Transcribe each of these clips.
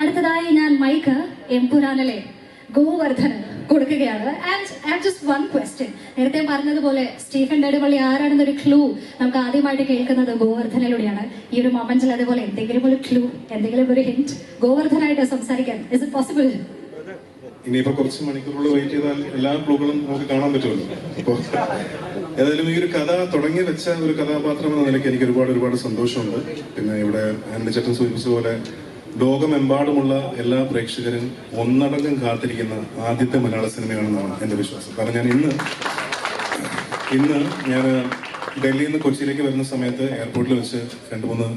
അടുത്തതായി ഞാൻ മൈക്ക് എംപുരാനിലെ ഗോവർദ്ധന് കൊടുക്കുകയാണ്. And just one question. നേരത്തെ പറഞ്ഞതുപോലെ സ്റ്റീഫൻ നെടുവള്ളി ആരാണെന്നൊരു ക്ലൂ നമുക്ക് ആദ്യമായിട്ട് കേൾക്കുന്നത് ഗോവർദ്ധനിലൂടെയാണ്. ഈ ഒരു മൊമെന്റിൽ അതുപോലെ എന്തെങ്കിലും ഒരു ക്ലൂ, എന്തെങ്കിലും ഒരു ഹിന്റ് ഗോവർദ്ധനായിട്ട് സംസാരിക്കാൻ ഇസ് ഇറ്റ് പോസിബിൾ? ഇനിയിപ്പോ കുറച്ച് മണിക്കൂറുകൾ വെയിറ്റ് ചെയ്താൽ എല്ലാ ക്ലൂകളും നമുക്ക് കാണാൻ പറ്റുമല്ലോ. അപ്പോൾ ഏതായാലും ഈ ഒരു കഥ തുടങ്ങി വെച്ച ഒരു കഥാപാത്രം എന്ന നിലയ്ക്ക് എനിക്ക് ഒരുപാട് സന്തോഷമുണ്ട്. പിന്നെ ഇവിടെ ആൻഡി ചേട്ടൻ സൂചിപ്പിച്ച പോലെ ലോകമെമ്പാടുമുള്ള എല്ലാ പ്രേക്ഷകരും ഒന്നടങ്കം കാത്തിരിക്കുന്ന ആദ്യത്തെ മലയാള സിനിമയാണെന്നാണ് എൻ്റെ വിശ്വാസം. കാരണം ഞാൻ ഇന്ന് ഡൽഹിയിൽ നിന്ന് കൊച്ചിയിലേക്ക് വരുന്ന സമയത്ത് എയർപോർട്ടിൽ വെച്ച് 2-3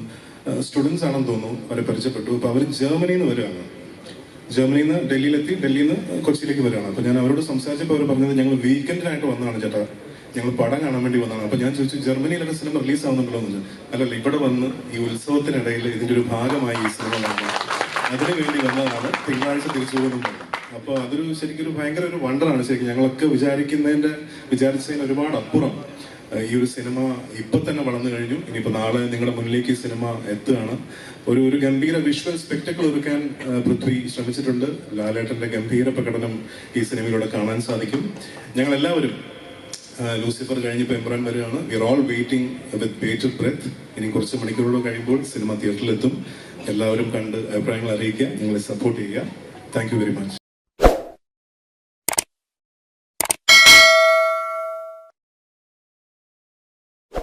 സ്റ്റുഡൻസ് ആണെന്ന് തോന്നുന്നു, അവരെ പരിചയപ്പെട്ടു. അപ്പോൾ അവർ ജർമ്മനിയിൽ നിന്ന് വരികയാണ്. ജർമ്മനിയിൽ നിന്ന് ഡൽഹിയിലെത്തി, ഡൽഹിയിൽ നിന്ന് കൊച്ചിയിലേക്ക് വരികയാണ്. അപ്പോൾ ഞാൻ അവരോട് സംസാരിച്ചപ്പോൾ അവർ പറഞ്ഞത് ഞങ്ങൾ വീക്കെൻഡിനായിട്ട് വന്നതാണ് ചേട്ടാ, ഞങ്ങൾ പടം കാണാൻ വേണ്ടി വന്നതാണ്. അപ്പോൾ ഞാൻ ചോദിച്ചു ജർമ്മനിയിലൊക്കെ സിനിമ റിലീസ് ആവുന്നുണ്ടല്ലോ എന്ന് ചോദിച്ചു. അല്ലല്ല, ഇവിടെ വന്ന് ഈ ഉത്സവത്തിനിടയിൽ ഇതിൻ്റെ ഒരു ഭാഗമായി ഈ സിനിമ കാണുന്നത്, അതിനു വേണ്ടി വന്നതാണ്, തിങ്കളാഴ്ച തിരിച്ചു പോകുന്നത്. അപ്പോൾ അതൊരു ശരിക്കും ഭയങ്കര ഒരു വണ്ടറാണ്. ശരിക്കും ഞങ്ങളൊക്കെ വിചാരിച്ചതിന് ഒരുപാട് അപ്പുറം ഈ ഒരു സിനിമ ഇപ്പൊ തന്നെ വളർന്നു കഴിഞ്ഞു. ഇനിയിപ്പോൾ നാളെ നിങ്ങളുടെ മുന്നിലേക്ക് ഈ സിനിമ എത്തുകയാണ്. ഒരു ഗംഭീര വിഷ്വൽ സ്പെക്ടക്കിൾ ഒരുക്കാൻ പൃഥ്വി ശ്രമിച്ചിട്ടുണ്ട്. ലാലേട്ടന്റെ ഗംഭീര പ്രകടനം ഈ സിനിമയിലൂടെ കാണാൻ സാധിക്കും. ഞങ്ങൾ എല്ലാവരും ലൂസിഫർ കഴിഞ്ഞപ്പോൾ എംപുരാൻ വരികയാണ്. We are all waiting with bated breath. ഇനി കുറച്ച് മണിക്കൂറുകൾ കഴിയുമ്പോൾ സിനിമ തിയേറ്ററിലെത്തും. എല്ലാവരും കണ്ട് അഭിപ്രായങ്ങൾ അറിയിക്കുക, ഞങ്ങളെ സപ്പോർട്ട് ചെയ്യുക. Thank you very much.